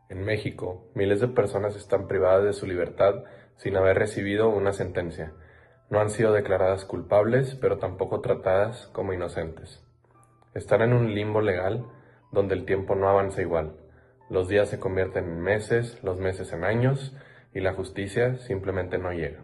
En México, miles de personas están privadas de su libertad sin haber recibido una sentencia. No han sido declaradas culpables, pero tampoco tratadas como inocentes. Están en un limbo legal donde el tiempo no avanza igual. Los días se convierten en meses, los meses en años, y la justicia simplemente no llega.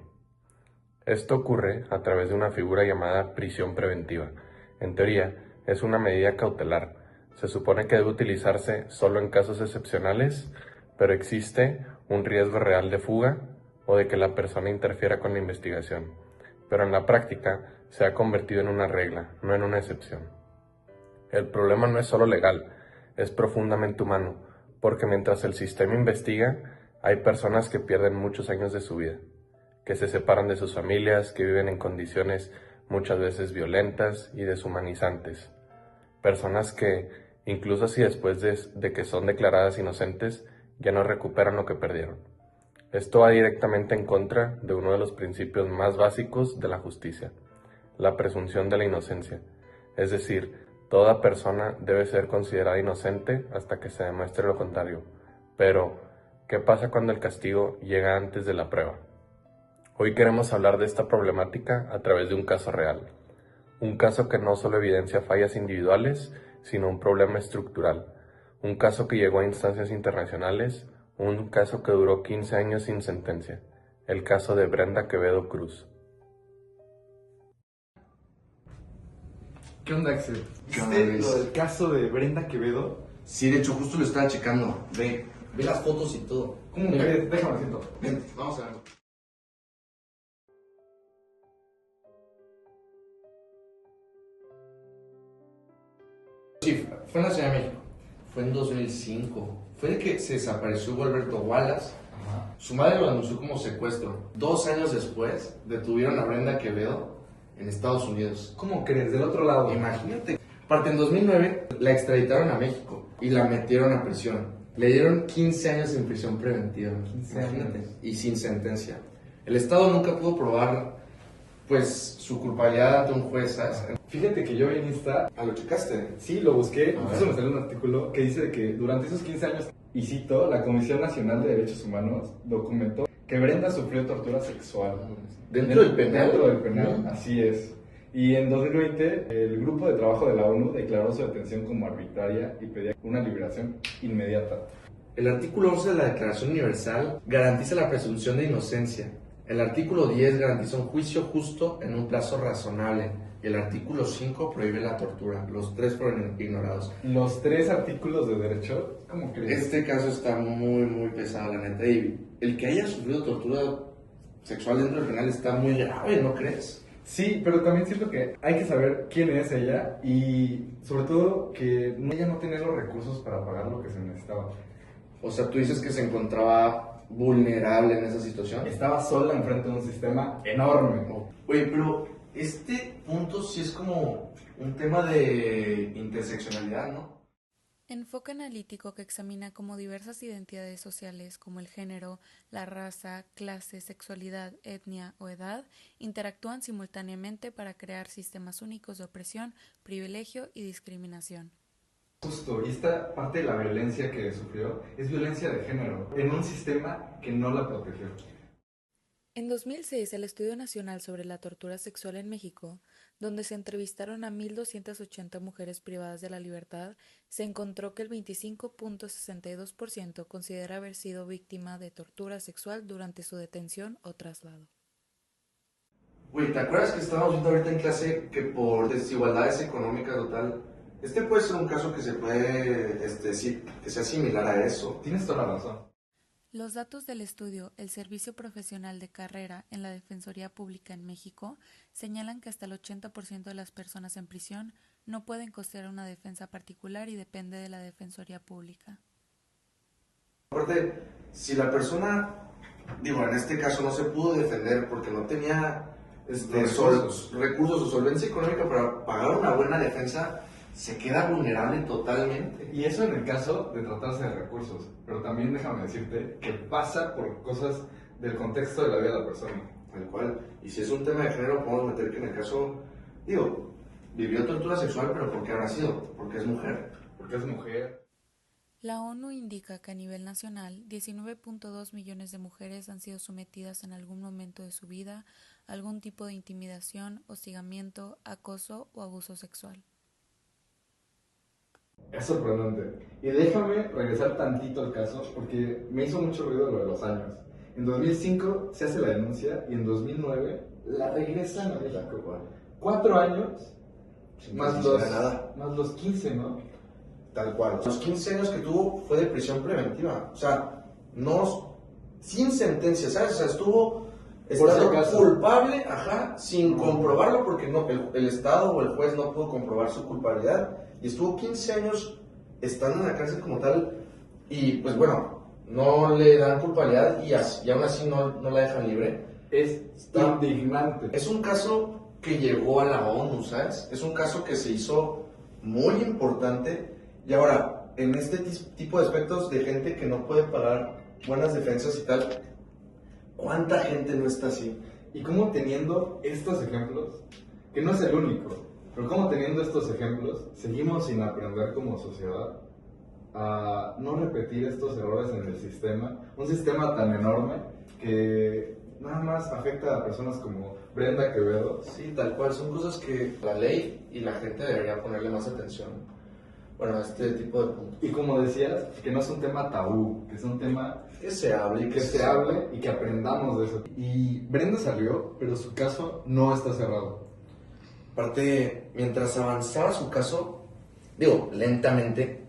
Esto ocurre a través de una figura llamada prisión preventiva. En teoría, es una medida cautelar. Se supone que debe utilizarse solo en casos excepcionales, pero existe un riesgo real de fuga o de que la persona interfiera con la investigación. Pero en la práctica se ha convertido en una regla, no en una excepción. El problema no es solo legal, es profundamente humano, porque mientras el sistema investiga, hay personas que pierden muchos años de su vida, que se separan de sus familias, que viven en condiciones muchas veces violentas y deshumanizantes. Personas que, incluso si después de que son declaradas inocentes, ya no recuperan lo que perdieron. Esto va directamente en contra de uno de los principios más básicos de la justicia, la presunción de la inocencia. Es decir, toda persona debe ser considerada inocente hasta que se demuestre lo contrario. Pero, ¿qué pasa cuando el castigo llega antes de la prueba? Hoy queremos hablar de esta problemática a través de un caso real. Un caso que no solo evidencia fallas individuales, sino un problema estructural. Un caso que llegó a instancias internacionales, un caso que duró 15 años sin sentencia. El caso de Brenda Quevedo Cruz. ¿Qué onda, Axel? ¿Qué onda, ¿Viste Luis? lo del caso de Brenda Quevedo? Sí, de hecho, justo lo estaba checando. Ve las fotos y todo. ¿Cómo Mira, crees? Déjame siento. ven, vamos a ver. Sí, fue en la Ciudad de México. Fue en 2005. Fue de que se desapareció Hugo Alberto Wallace. Ajá. Su madre lo anunció como secuestro. 2 años después, detuvieron a Brenda Quevedo en Estados Unidos. ¿Cómo crees? Del otro lado. Imagínate. Aparte, en 2009 la extraditaron a México y la metieron a prisión. Le dieron 15 años en prisión preventiva. 15 Imagínate. años. Y sin sentencia. El Estado nunca pudo probar, pues, su culpabilidad ante un juez, ¿sabes? Fíjate que yo vi en Insta, ¿Ah, lo checaste? sí, lo busqué, A incluso ver. me salió un artículo que dice que durante esos 15 años, y cito, la Comisión Nacional de Derechos Humanos documentó que Brenda sufrió tortura sexual. ¿Dentro del penal? Dentro del penal, Mm. así es. Y en 2020, el grupo de trabajo de la ONU declaró su detención como arbitraria y pedía una liberación inmediata. El artículo 11 de la Declaración Universal garantiza la presunción de inocencia. El artículo 10 garantiza un juicio justo en un plazo razonable. Y el artículo 5 prohíbe la tortura. Los 3 fueron ignorados. Los 3 artículos de derecho, ¿cómo crees? Este caso está muy, muy pesado, la neta. Y el que haya sufrido tortura sexual dentro del penal está muy grave, ¿no crees? Sí, pero también siento que hay que saber quién es ella y sobre todo que ella no tenía los recursos para pagar lo que se necesitaba. O sea, tú dices que se encontraba vulnerable en esa situación. Estaba sola enfrente de un sistema enorme. Oye, pero este punto sí es como un tema de interseccionalidad, ¿no? Enfoque analítico que examina cómo diversas identidades sociales como el género, la raza, clase, sexualidad, etnia o edad interactúan simultáneamente para crear sistemas únicos de opresión, privilegio y discriminación. Justo, y esta parte de la violencia que sufrió es violencia de género en un sistema que no la protegió. En 2006, el Estudio Nacional sobre la Tortura Sexual en México, donde se entrevistaron a 1.280 mujeres privadas de la libertad, se encontró que el 25.62% considera haber sido víctima de tortura sexual durante su detención o traslado. Güey, ¿te acuerdas que estábamos viendo ahorita en clase que por desigualdades económicas o tal, este puede ser un caso que se puede decir que sea similar a eso? Tienes toda la razón. Los datos del estudio El Servicio Profesional de Carrera en la Defensoría Pública en México señalan que hasta el 80% de las personas en prisión no pueden costear una defensa particular y depende de la Defensoría Pública. Aparte, si la persona, digo, en este caso no se pudo defender porque no tenía recursos o solvencia económica para pagar una buena defensa, se queda vulnerable totalmente. Y eso en el caso de tratarse de recursos, pero también déjame decirte que pasa por cosas del contexto de la vida de la persona. Tal cual. Y si es un tema de género, podemos meter que en el caso, digo, vivió tortura sexual, pero ¿por qué habrá sido? Porque es mujer. Porque es mujer. La ONU indica que a nivel nacional, 19.2 millones de mujeres han sido sometidas en algún momento de su vida a algún tipo de intimidación, hostigamiento, acoso o abuso sexual. Es sorprendente. Y déjame regresar tantito al caso porque me hizo mucho ruido lo de los años. En 2005 se hace la denuncia y en 2009 la regresan a México. 4 años más los 15, ¿no? Tal cual. Los 15 años que tuvo fue de prisión preventiva. O sea, no, sin sentencia, ¿sabes? O sea, estuvo culpable, sin comprobarlo porque no, el Estado o el juez no pudo comprobar su culpabilidad. Y estuvo 15 años estando en la cárcel como tal. Y pues bueno, no le dan culpabilidad y aún así no la dejan libre. Es indignante. Es un caso que llegó a la ONU, ¿sabes? Es un caso que se hizo muy importante. Y ahora, en este tipo de aspectos de gente que no puede pagar buenas defensas y tal, ¿cuánta gente no está así? Y cómo teniendo estos ejemplos, que no es el único, pero cómo teniendo estos ejemplos, seguimos sin aprender como sociedad a no repetir estos errores en el sistema, un sistema tan enorme que nada más afecta a personas como Brenda Quevedo. Sí, tal cual, son cosas que la ley y la gente debería ponerle más atención. Bueno, a este tipo de puntos. Y como decías, que no es un tema tabú, que es un tema que se hable que se hable y que aprendamos de eso. Y Brenda salió, pero su caso no está cerrado. Aparte, mientras avanzaba su caso, lentamente,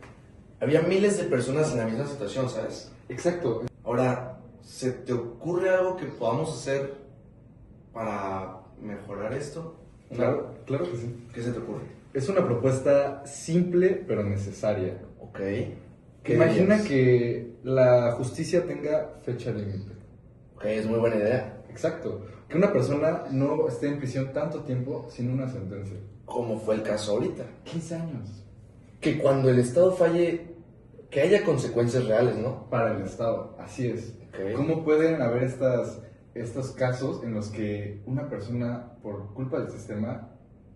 había miles de personas en la misma situación, ¿sabes? Exacto. Ahora, ¿se te ocurre algo que podamos hacer para mejorar esto? Claro que sí. ¿Qué se te ocurre? Es una propuesta simple pero necesaria. Ok. Imagina que la justicia tenga fecha límite. Ok, es muy buena idea. Exacto. Que una persona no esté en prisión tanto tiempo sin una sentencia. Como fue el caso ahorita. 15 años. Que cuando el Estado falle, que haya consecuencias reales, ¿no? Para el Estado, así es. Okay. ¿Cómo pueden haber estos casos en los que una persona, por culpa del sistema,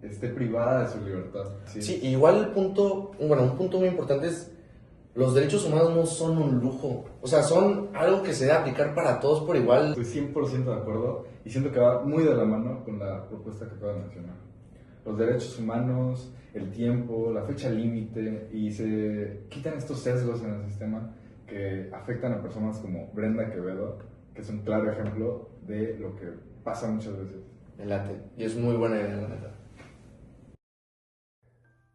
esté privada de su libertad? Sí, igual un punto muy importante es, los derechos humanos no son un lujo, o sea, son algo que se debe aplicar para todos por igual. Estoy 100% de acuerdo y siento que va muy de la mano con la propuesta que acabo de mencionar. Los derechos humanos, el tiempo, la fecha límite, y se quitan estos sesgos en el sistema que afectan a personas como Brenda Quevedo, que es un claro ejemplo de lo que pasa muchas veces. Me late, y es muy buena idea, la neta.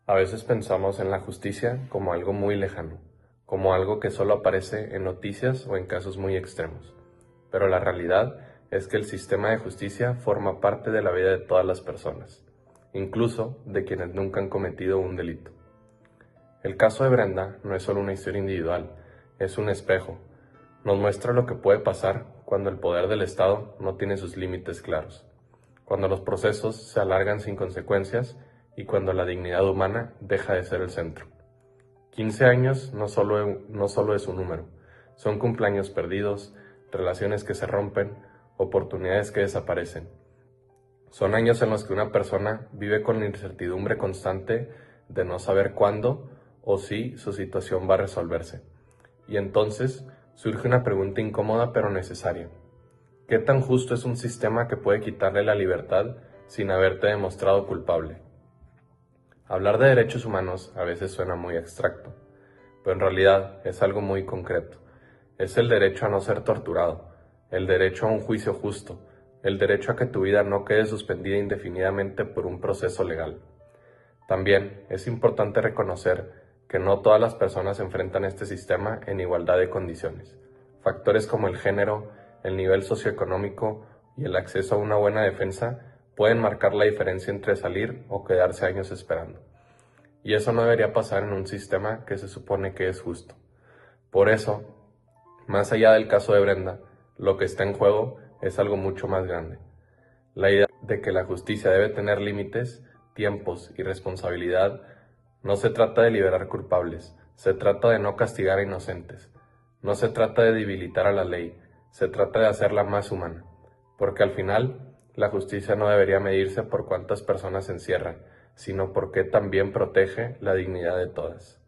A veces pensamos en la justicia como algo muy lejano, como algo que solo aparece en noticias o en casos muy extremos. Pero la realidad es que el sistema de justicia forma parte de la vida de todas las personas, incluso de quienes nunca han cometido un delito. El caso de Brenda no es solo una historia individual, es un espejo. Nos muestra lo que puede pasar cuando el poder del Estado no tiene sus límites claros, cuando los procesos se alargan sin consecuencias y cuando la dignidad humana deja de ser el centro. 15 años no solo es un número, son cumpleaños perdidos, relaciones que se rompen, oportunidades que desaparecen. Son años en los que una persona vive con la incertidumbre constante de no saber cuándo o si su situación va a resolverse. Y entonces surge una pregunta incómoda pero necesaria. ¿Qué tan justo es un sistema que puede quitarle la libertad sin haberte demostrado culpable? Hablar de derechos humanos a veces suena muy abstracto, pero en realidad es algo muy concreto. Es el derecho a no ser torturado, el derecho a un juicio justo, el derecho a que tu vida no quede suspendida indefinidamente por un proceso legal. También es importante reconocer que no todas las personas enfrentan este sistema en igualdad de condiciones. Factores como el género, el nivel socioeconómico y el acceso a una buena defensa pueden marcar la diferencia entre salir o quedarse años esperando. Y eso no debería pasar en un sistema que se supone que es justo. Por eso, más allá del caso de Brenda, lo que está en juego es algo mucho más grande. La idea de que la justicia debe tener límites, tiempos y responsabilidad no se trata de liberar culpables, se trata de no castigar a inocentes. No se trata de debilitar a la ley, se trata de hacerla más humana. Porque al final, la justicia no debería medirse por cuántas personas se encierran, sino porque también protege la dignidad de todas.